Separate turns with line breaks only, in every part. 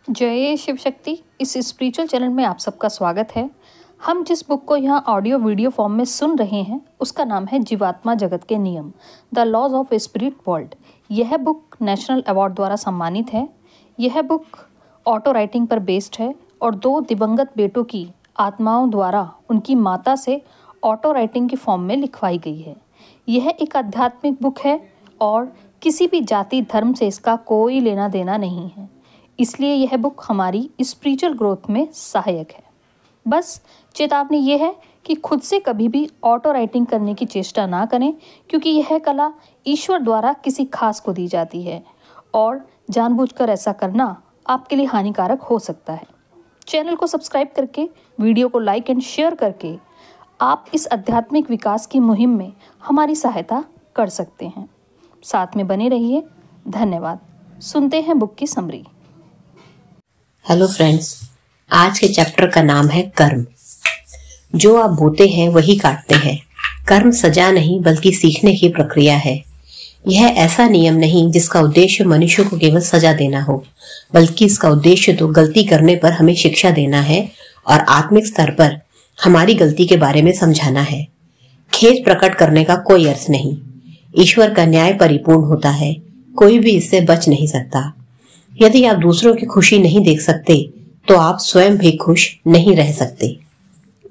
जय शिव शक्ति। इस spiritual channel में आप सबका स्वागत है। हम जिस बुक को यहाँ ऑडियो वीडियो फॉर्म में सुन रहे हैं उसका नाम है जीवात्मा जगत के नियम, the laws of spirit world. यह बुक नेशनल अवार्ड द्वारा सम्मानित है। यह बुक ऑटो राइटिंग पर बेस्ड है और 2 दिवंगत बेटों की आत्माओं द्वारा उनकी माता से ऑटो राइटिंग की फॉर्म में लिखवाई गई है। यह एक आध्यात्मिक बुक है और किसी भी जाति धर्म से इसका कोई लेना देना नहीं है, इसलिए यह बुक हमारी स्पिरिचुअल ग्रोथ में सहायक है। बस चेतावनी यह है कि खुद से कभी भी ऑटो राइटिंग करने की चेष्टा ना करें, क्योंकि यह कला ईश्वर द्वारा किसी खास को दी जाती है और जानबूझकर ऐसा करना आपके लिए हानिकारक हो सकता है। चैनल को सब्सक्राइब करके, वीडियो को लाइक एंड शेयर करके आप इस आध्यात्मिक विकास की मुहिम में हमारी सहायता कर सकते हैं। साथ में बने रहिए। धन्यवाद। सुनते हैं बुक की समरी।
हेलो फ्रेंड्स, आज के चैप्टर का नाम है कर्म। जो आप बोते हैं वही काटते हैं। कर्म सजा नहीं बल्कि सीखने की प्रक्रिया है। यह ऐसा नियम नहीं जिसका उद्देश्य मनुष्य को केवल सजा देना हो, बल्कि इसका उद्देश्य तो गलती करने पर हमें शिक्षा देना है और आत्मिक स्तर पर हमारी गलती के बारे में समझाना है। खेद प्रकट करने का कोई अर्थ नहीं। ईश्वर का न्याय परिपूर्ण होता है, कोई भी इससे बच नहीं सकता। यदि आप दूसरों की खुशी नहीं देख सकते तो आप स्वयं भी खुश नहीं रह सकते।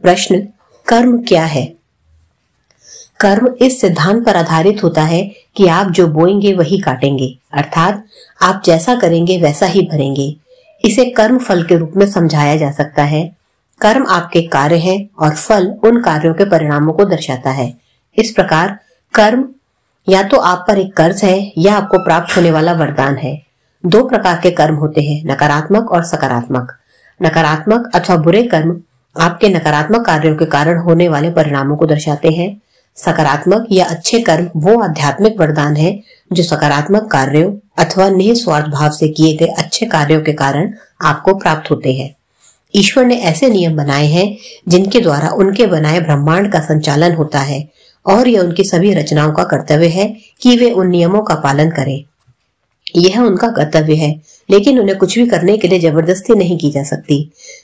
प्रश्न, कर्म क्या है? कर्म इस सिद्धांत पर आधारित होता है कि आप जो बोएंगे वही काटेंगे, अर्थात आप जैसा करेंगे वैसा ही भरेंगे। इसे कर्म फल के रूप में समझाया जा सकता है। कर्म आपके कार्य है और फल उन कार्यों के परिणामों को दर्शाता है। इस प्रकार कर्म या तो आप पर एक कर्ज है या आपको प्राप्त होने वाला वरदान है। 2 प्रकार के कर्म होते हैं, नकारात्मक और सकारात्मक। नकारात्मक अथवा बुरे कर्म आपके नकारात्मक कार्यों के कारण होने वाले परिणामों को दर्शाते हैं। सकारात्मक या अच्छे कर्म वो आध्यात्मिक वरदान है जो सकारात्मक कार्यों अथवा निस्वार्थ भाव से किए गए अच्छे कार्यों के कारण आपको प्राप्त होते हैं। ईश्वर ने ऐसे नियम बनाए हैं जिनके द्वारा उनके बनाए ब्रह्मांड का संचालन होता है और यह उनकी सभी रचनाओं का कर्तव्य है कि वे उन नियमों का पालन करें। यह उनका कर्तव्य है, लेकिन उन्हें कुछ भी करने के लिए जबरदस्ती नहीं की जा सकती।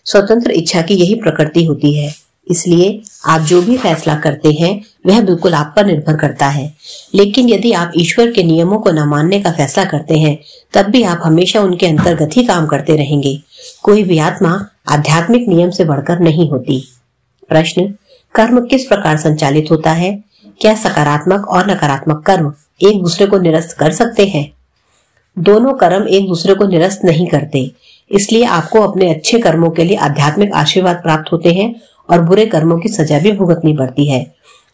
स्वतंत्र इच्छा की यही प्रकृति होती है। इसलिए आप जो भी फैसला करते हैं वह बिल्कुल आप पर निर्भर करता है। लेकिन यदि आप ईश्वर के नियमों को न मानने का फैसला करते हैं तब भी आप हमेशा उनके अंतर्गत ही काम करते रहेंगे। कोई भी आत्मा आध्यात्मिक नियम से बढ़कर नहीं होती। प्रश्न, कर्म किस प्रकार संचालित होता है? क्या सकारात्मक और नकारात्मक कर्म एक दूसरे को निरस्त कर सकते हैं? दोनों कर्म एक दूसरे को निरस्त नहीं करते, इसलिए आपको अपने अच्छे कर्मों के लिए आध्यात्मिक आशीर्वाद प्राप्त होते हैं और बुरे कर्मों की सजा भी भुगतनी पड़ती है।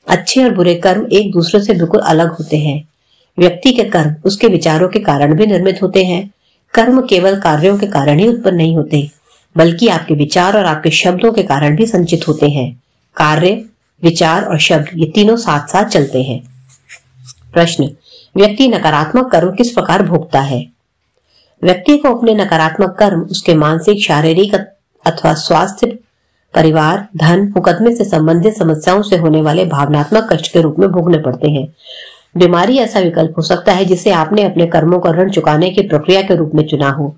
अच्छे और बुरे कर्म एक दूसरे से बिल्कुल अलग होते हैं। व्यक्ति के कर्म उसके विचारों के कारण भी निर्मित होते हैं। कर्म केवल कार्यों के कारण ही उत्पन्न नहीं होते, बल्कि आपके विचार और आपके शब्दों के कारण भी संचित होते हैं। कार्य, विचार और शब्द ये तीनों साथ साथ चलते हैं। प्रश्न, व्यक्ति नकारात्मक कर्म किस प्रकार भोगता है? व्यक्ति को अपने नकारात्मक कर्म उसके मानसिक, शारीरिक अथवा स्वास्थ्य, परिवार, धन, मुकदमे से संबंधित समस्याओं से होने वाले भावनात्मक कष्ट के रूप में भोगने पड़ते हैं। बीमारी ऐसा विकल्प हो सकता है जिसे आपने अपने कर्मों का ऋण चुकाने की प्रक्रिया के रूप में चुना हो।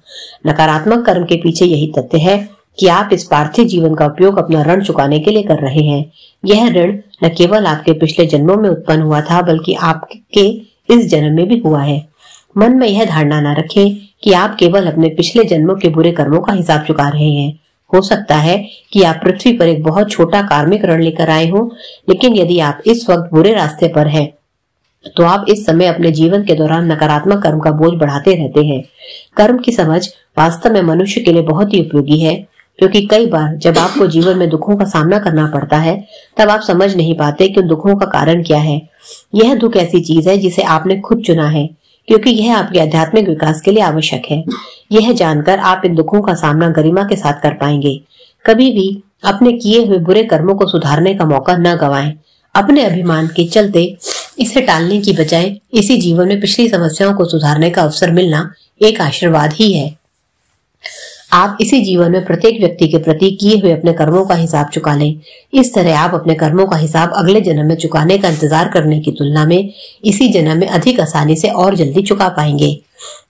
नकारात्मक कर्म के पीछे यही तथ्य है कि आप इस पार्थिव जीवन का उपयोग अपना ऋण चुकाने के लिए कर रहे हैं। यह ऋण न केवल आपके पिछले जन्मों में उत्पन्न हुआ था, बल्कि आपके इस जन्म में भी हुआ है। मन में यह धारणा न रखें कि आप केवल अपने पिछले जन्मों के बुरे कर्मों का हिसाब चुका रहे हैं। हो सकता है कि आप पृथ्वी पर एक बहुत छोटा कार्मिक ऋण लेकर आए हो, लेकिन यदि आप इस वक्त बुरे रास्ते पर हैं, तो आप इस समय अपने जीवन के दौरान नकारात्मक कर्म का बोझ बढ़ाते रहते हैं। कर्म की समझ वास्तव में मनुष्य के लिए बहुत ही उपयोगी है, क्योंकि कई बार जब आपको जीवन में दुखों का सामना करना पड़ता है तब आप समझ नहीं पाते कि उन दुखों का कारण क्या है। यह दुख ऐसी चीज है जिसे आपने खुद चुना है, क्योंकि यह आपके आध्यात्मिक विकास के लिए आवश्यक है। यह जानकर आप इन दुखों का सामना गरिमा के साथ कर पाएंगे। कभी भी अपने किए हुए बुरे कर्मों को सुधारने का मौका न गंवाएं। अपने अभिमान के चलते इसे टालने की बजाय इसी जीवन में पिछली समस्याओं को सुधारने का अवसर मिलना एक आशीर्वाद ही है। आप इसी जीवन में प्रत्येक व्यक्ति के प्रति किए हुए अपने कर्मों का हिसाब चुका लें। इस तरह आप अपने कर्मों का हिसाब अगले जन्म में चुकाने का इंतजार करने की तुलना में इसी जन्म में अधिक आसानी से और जल्दी चुका पाएंगे।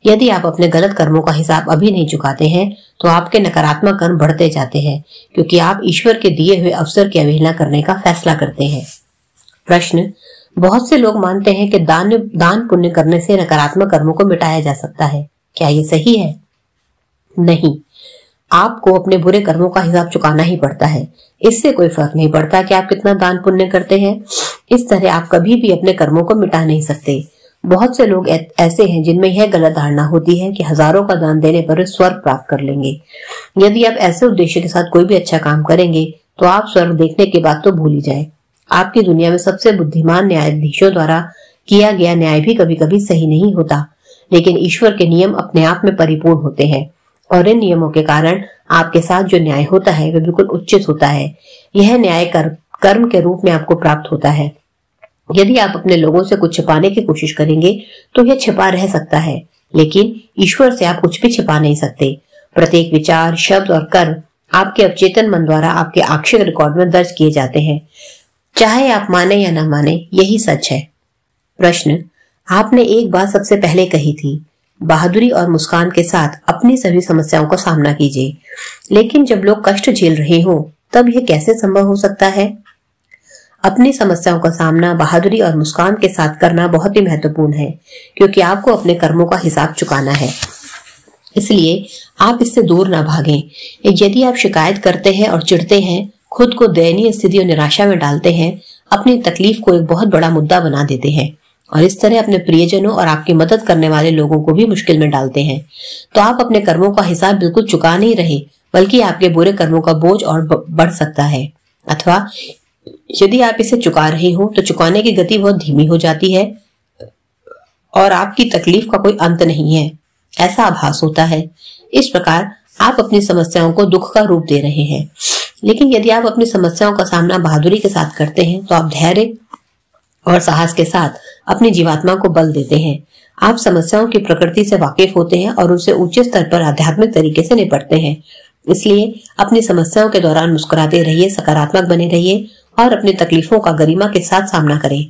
यदि आप अपने गलत कर्मों का हिसाब अभी नहीं चुकाते हैं तो आपके नकारात्मक कर्म बढ़ते जाते हैं, क्योंकि आप ईश्वर के दिए हुए अवसर की अवहेलना करने का फैसला करते हैं। प्रश्न: बहुत से लोग मानते हैं कि दान पुण्य करने से नकारात्मक कर्मों को मिटाया जा सकता है। क्या ये सही है? नहीं, आपको अपने बुरे कर्मों का हिसाब चुकाना ही पड़ता है। इससे कोई फर्क नहीं पड़ता कि आप कितना दान पुण्य करते हैं। इस तरह आप कभी भी अपने कर्मों को मिटा नहीं सकते। बहुत से लोग ऐसे हैं जिनमें यह गलत धारणा होती है कि हजारों का दान देने पर स्वर्ग प्राप्त कर लेंगे। यदि आप ऐसे उद्देश्य के साथ कोई भी अच्छा काम करेंगे तो आप स्वर्ग देखने के बाद तो भूल ही जाए। आपकी दुनिया में सबसे बुद्धिमान न्यायाधीशों द्वारा किया गया न्याय भी कभी कभी सही नहीं होता, लेकिन ईश्वर के नियम अपने आप में परिपूर्ण होते हैं और इन नियमों के कारण आपके साथ जो न्याय होता है वह बिल्कुल उचित होता है। यह न्याय कर्म के रूप में आपको प्राप्त होता है। यदि आप अपने लोगों से कुछ छिपाने की कोशिश करेंगे तो यह छिपा रह सकता है, लेकिन ईश्वर से आप कुछ भी छिपा नहीं सकते। प्रत्येक विचार, शब्द और कर्म आपके अवचेतन मन द्वारा आपके आक्षिक रिकॉर्ड में दर्ज किए जाते हैं, चाहे आप माने या न माने, यही सच है। प्रश्न: आपने एक बात सबसे पहले कही थी, बहादुरी और मुस्कान के साथ अपनी सभी समस्याओं का सामना कीजिए। लेकिन जब लोग कष्ट झेल रहे हो तब यह कैसे संभव हो सकता है? अपनी समस्याओं का सामना बहादुरी और मुस्कान के साथ करना बहुत ही महत्वपूर्ण है, क्योंकि आपको अपने कर्मों का हिसाब चुकाना है। इसलिए आप इससे दूर ना भागें। यदि आप शिकायत करते हैं और चिढ़ते हैं, खुद को दयनीय स्थिति और निराशा में डालते हैं, अपनी तकलीफ को एक बहुत बड़ा मुद्दा बना देते हैं और इस तरह अपने प्रियजनों और आपकी मदद करने वाले लोगों को भी मुश्किल में डालते हैं, तो आप अपने कर्मों का हिसाब बिल्कुल चुका नहीं रहे, बल्कि आपके बुरे कर्मों का बोझ और बढ़ सकता है। अथवा यदि आप इसे चुका रहे हो तो चुकाने की गति बहुत धीमी हो जाती है और आपकी तकलीफ का कोई अंत नहीं है, ऐसा आभास होता है। इस प्रकार आप अपनी समस्याओं को दुख का रूप दे रहे हैं। लेकिन यदि आप अपनी समस्याओं का सामना बहादुरी के साथ करते हैं तो आप धैर्य और साहस के साथ अपनी जीवात्मा को बल देते हैं। आप समस्याओं की प्रकृति से वाकिफ होते हैं और उनसे ऊंचे स्तर पर आध्यात्मिक तरीके से निपटते हैं। इसलिए अपनी समस्याओं के दौरान मुस्कुराते रहिए, सकारात्मक बने रहिए और अपनी तकलीफों का गरिमा के साथ सामना करें।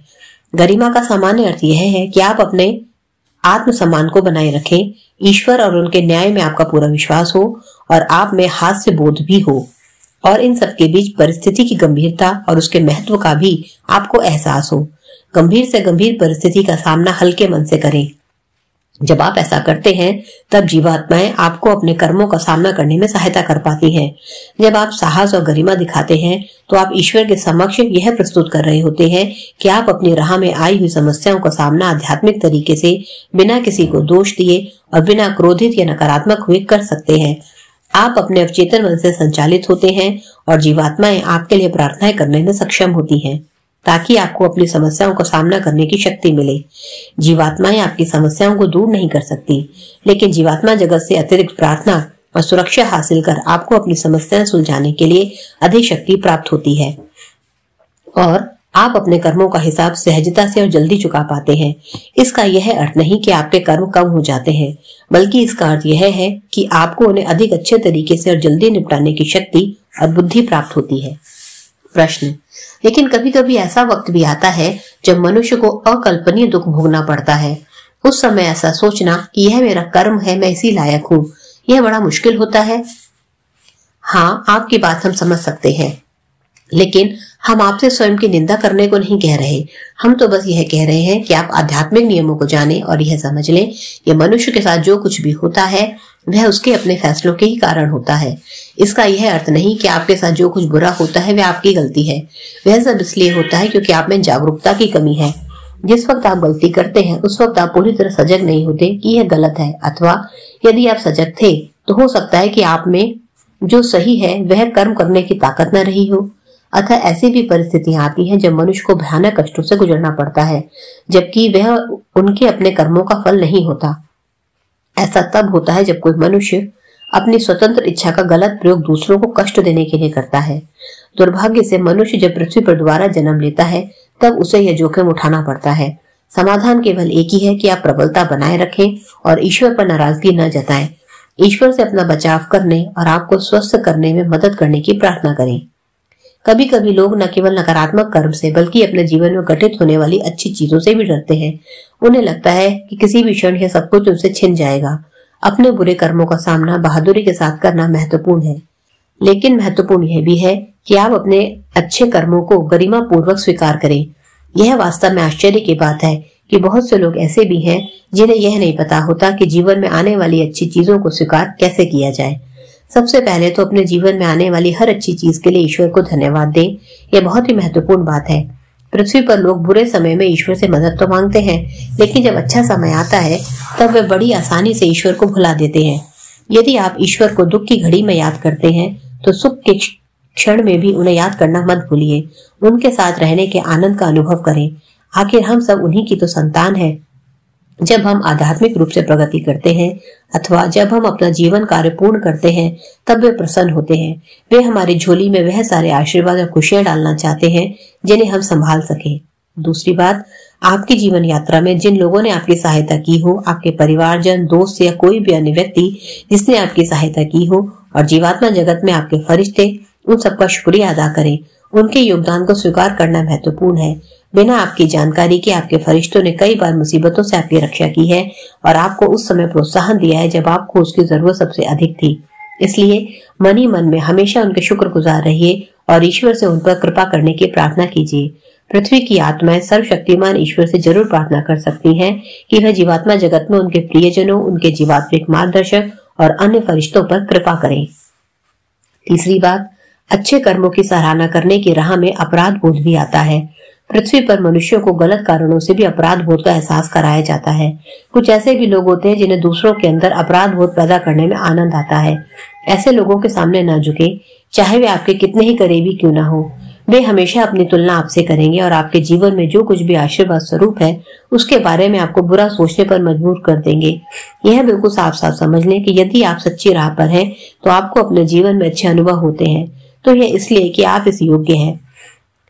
गरिमा का सामान्य अर्थ यह है कि आप अपने आत्मसम्मान को बनाए रखें, ईश्वर और उनके न्याय में आपका पूरा विश्वास हो और आप में हास्य बोध भी हो, और इन सब के बीच परिस्थिति की गंभीरता और उसके महत्व का भी आपको एहसास हो। गंभीर से गंभीर परिस्थिति का सामना हल्के मन से करें। जब आप ऐसा करते हैं तब जीवात्माएं आपको अपने कर्मों का सामना करने में सहायता कर पाती हैं। जब आप साहस और गरिमा दिखाते हैं तो आप ईश्वर के समक्ष यह प्रस्तुत कर रहे होते हैं कि आप अपनी राह में आई हुई समस्याओं का सामना आध्यात्मिक तरीके से, बिना किसी को दोष दिए और बिना क्रोधित या नकारात्मक हुए कर सकते हैं। आप अपने अवचेतन मन से संचालित होते हैं और जीवात्माएं आपके लिए प्रार्थनाएं करने में सक्षम होती हैं, ताकि आपको अपनी समस्याओं का सामना करने की शक्ति मिले। जीवात्माएं आपकी समस्याओं को दूर नहीं कर सकती, लेकिन जीवात्मा जगत से अतिरिक्त प्रार्थना और सुरक्षा हासिल कर आपको अपनी समस्याएं सुलझाने के लिए अधिक शक्ति प्राप्त होती है और आप अपने कर्मों का हिसाब सहजता से और जल्दी चुका पाते हैं। इसका यह अर्थ नहीं कि आपके कर्म कम हो जाते हैं, बल्कि इसका अर्थ यह है कि आपको उन्हें अधिक अच्छे तरीके से और जल्दी निपटाने की शक्ति और बुद्धि प्राप्त होती है। प्रश्न: लेकिन कभी कभी ऐसा वक्त भी आता है जब मनुष्य को अकल्पनीय दुख भोगना पड़ता है। उस समय ऐसा सोचना कि यह मेरा कर्म है, मैं इसी लायक हूँ, यह बड़ा मुश्किल होता है। हाँ, आपकी बात हम समझ सकते हैं, लेकिन हम आपसे स्वयं की निंदा करने को नहीं कह रहे। हम तो बस यह कह रहे हैं कि आप आध्यात्मिक नियमों को जानें और यह समझ लें, ये मनुष्य के साथ जो कुछ भी होता है वह उसके अपने फैसलों के ही कारण होता है। इसका यह अर्थ नहीं कि आपके साथ जो कुछ बुरा होता है वह आपकी गलती है। वह सब इसलिए होता है क्योंकि आप में जागरूकता की कमी है। जिस वक्त आप गलती करते हैं उस वक्त आप पूरी तरह सजग नहीं होते कि यह गलत है, अथवा यदि आप सजग थे तो हो सकता है कि आप में जो सही है वह कर्म करने की ताकत न रही हो। अतः ऐसी भी परिस्थितियां आती हैं जब मनुष्य को भयानक कष्टों से गुजरना पड़ता है, जबकि वह उनके अपने कर्मों का फल नहीं होता। ऐसा तब होता है जब कोई मनुष्य अपनी स्वतंत्र इच्छा का गलत प्रयोग दूसरों को कष्ट देने के लिए करता है। दुर्भाग्य से मनुष्य जब पृथ्वी पर दोबारा जन्म लेता है तब उसे यह जोखिम उठाना पड़ता है। समाधान केवल एक ही है कि आप प्रबलता बनाए रखें और ईश्वर पर नाराजगी न जताएं। ईश्वर से अपना बचाव करने और आपको स्वस्थ करने में मदद करने की प्रार्थना करें। कभी कभी लोग न केवल नकारात्मक कर्म से बल्कि अपने जीवन में घटित होने वाली अच्छी चीजों से भी डरते हैं। उन्हें लगता है कि किसी भी क्षण यह सब कुछ उनसे छिन जाएगा। अपने बुरे कर्मों का सामना बहादुरी के साथ करना महत्वपूर्ण है, लेकिन महत्वपूर्ण यह भी है कि आप अपने अच्छे कर्मों को गरिमा पूर्वक स्वीकार करें। यह वास्तव में आश्चर्य की बात है कि बहुत से लोग ऐसे भी हैं जिन्हें यह नहीं पता होता कि जीवन में आने वाली अच्छी चीजों को स्वीकार कैसे किया जाए। सबसे पहले तो अपने जीवन में आने वाली हर अच्छी चीज के लिए ईश्वर को धन्यवाद दें। यह बहुत ही महत्वपूर्ण बात है। पृथ्वी पर लोग बुरे समय में ईश्वर से मदद तो मांगते हैं, लेकिन जब अच्छा समय आता है तब वे बड़ी आसानी से ईश्वर को भुला देते हैं। यदि आप ईश्वर को दुख की घड़ी में याद करते हैं तो सुख के क्षण में भी उन्हें याद करना मत भूलिए। उनके साथ रहने के आनंद का अनुभव करें। आखिर हम सब उन्हीं की तो संतान है। जब हम आध्यात्मिक रूप से प्रगति करते हैं अथवा जब हम अपना जीवन कार्य पूर्ण करते हैं तब वे प्रसन्न होते हैं। वे हमारी झोली में वह सारे आशीर्वाद और खुशियां डालना चाहते हैं जिन्हें हम संभाल सके। दूसरी बात, आपकी जीवन यात्रा में जिन लोगों ने आपकी सहायता की हो, आपके परिवारजन, दोस्त या कोई भी अन्य व्यक्ति जिसने आपकी सहायता की हो, और जीवात्मा जगत में आपके फरिश्ते, उन सबका शुक्रिया अदा करें। उनके योगदान को स्वीकार करना महत्वपूर्ण है। बिना आपकी जानकारी के आपके फरिश्तों ने कई बार मुसीबतों से आपकी रक्षा की है और आपको उस समय प्रोत्साहन दिया है जब आपको उसकी जरूरत सबसे अधिक थी। इसलिए मन ही मन में हमेशा उनके शुक्रगुजार रहिए और ईश्वर से उन पर कृपा करने की प्रार्थना कीजिए। पृथ्वी की आत्माएं सर्वशक्तिमान ईश्वर से जरूर प्रार्थना कर सकती हैं कि वह जीवात्मा जगत में उनके प्रियजनों, उनके जीवात्मिक मार्गदर्शक और अन्य फरिश्तों पर कृपा करें। तीसरी बात, अच्छे कर्मों की सराहना करने की राह में अपराध बोध भी आता है। पृथ्वी पर मनुष्यों को गलत कारणों से भी अपराध बोध का एहसास कराया जाता है। कुछ ऐसे भी लोग होते हैं जिन्हें दूसरों के अंदर अपराध बोध पैदा करने में आनंद आता है। ऐसे लोगों के सामने न झुके, चाहे वे आपके कितने ही करीबी क्यों ना हो। वे हमेशा अपनी तुलना आपसे करेंगे और आपके जीवन में जो कुछ भी आशीर्वाद स्वरूप है उसके बारे में आपको बुरा सोचने पर मजबूर कर देंगे। यह बिल्कुल साफ साफ समझ लें कि यदि आप सच्ची राह पर हैं तो आपको अपने जीवन में अच्छे अनुभव होते हैं, तो यह इसलिए कि आप इस योग्य हैं।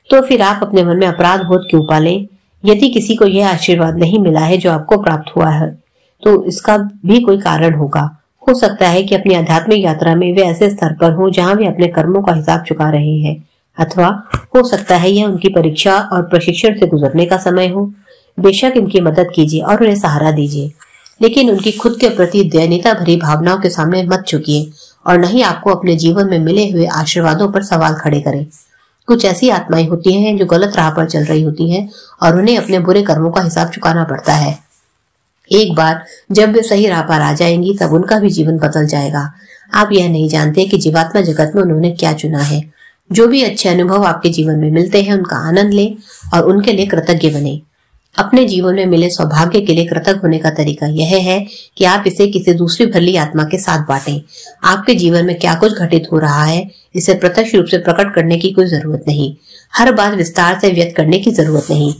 तो फिर आप अपने मन में अपराध बोध क्यों पालें? यदि किसी को यह आशीर्वाद नहीं मिला है जो आपको प्राप्त हुआ है तो इसका भी कोई कारण होगा। हो सकता है कि अपनी आध्यात्मिक यात्रा में वे ऐसे स्तर पर हो जहां वे अपने कर्मों का हिसाब चुका रहे हैं, अथवा हो सकता है यह उनकी परीक्षा और प्रशिक्षण से गुजरने का समय हो। बेशक इनकी मदद कीजिए और उन्हें सहारा दीजिए, लेकिन उनकी खुद के प्रति दयनीयता भरी भावनाओं के सामने मत झुकिए और नहीं आपको अपने जीवन में मिले हुए आशीर्वादों पर सवाल खड़े करें। कुछ ऐसी आत्माएं होती हैं जो गलत राह पर चल रही होती हैं और उन्हें अपने बुरे कर्मों का हिसाब चुकाना पड़ता है। एक बार जब वे सही राह पर आ जाएंगी तब उनका भी जीवन बदल जाएगा। आप यह नहीं जानते कि जीवात्मा जगत में उन्होंने क्या चुना है। जो भी अच्छे अनुभव आपके जीवन में मिलते हैं उनका आनंद लें और उनके लिए कृतज्ञ बने। अपने जीवन में मिले सौभाग्य के लिए कृतज्ञ होने का तरीका यह है कि आप इसे किसी दूसरी भली आत्मा के साथ बांटें। आपके जीवन में क्या कुछ घटित हो रहा है इसे प्रत्यक्ष रूप से प्रकट करने की कोई जरूरत नहीं। हर बात विस्तार से व्यक्त करने की जरूरत नहीं।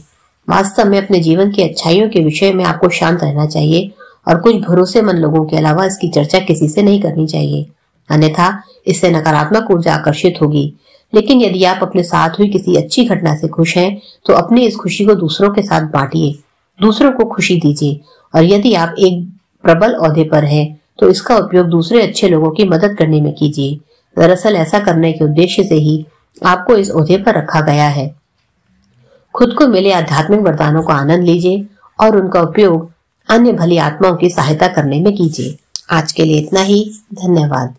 वास्तव में अपने जीवन की अच्छाइयों के विषय में आपको शांत रहना चाहिए और कुछ भरोसेमंद लोगों के अलावा इसकी चर्चा किसी से नहीं करनी चाहिए, अन्यथा इससे नकारात्मक ऊर्जा आकर्षित होगी। लेकिन यदि आप अपने साथ हुई किसी अच्छी घटना से खुश हैं तो अपनी इस खुशी को दूसरों के साथ बांटिए, दूसरों को खुशी दीजिए। और यदि आप एक प्रबल ओहदे पर हैं तो इसका उपयोग दूसरे अच्छे लोगों की मदद करने में कीजिए। दरअसल ऐसा करने के उद्देश्य से ही आपको इस ओहदे पर रखा गया है। खुद को मिले आध्यात्मिक वरदानों का आनंद लीजिए और उनका उपयोग अन्य भली आत्माओं की सहायता करने में कीजिए। आज के लिए इतना ही। धन्यवाद।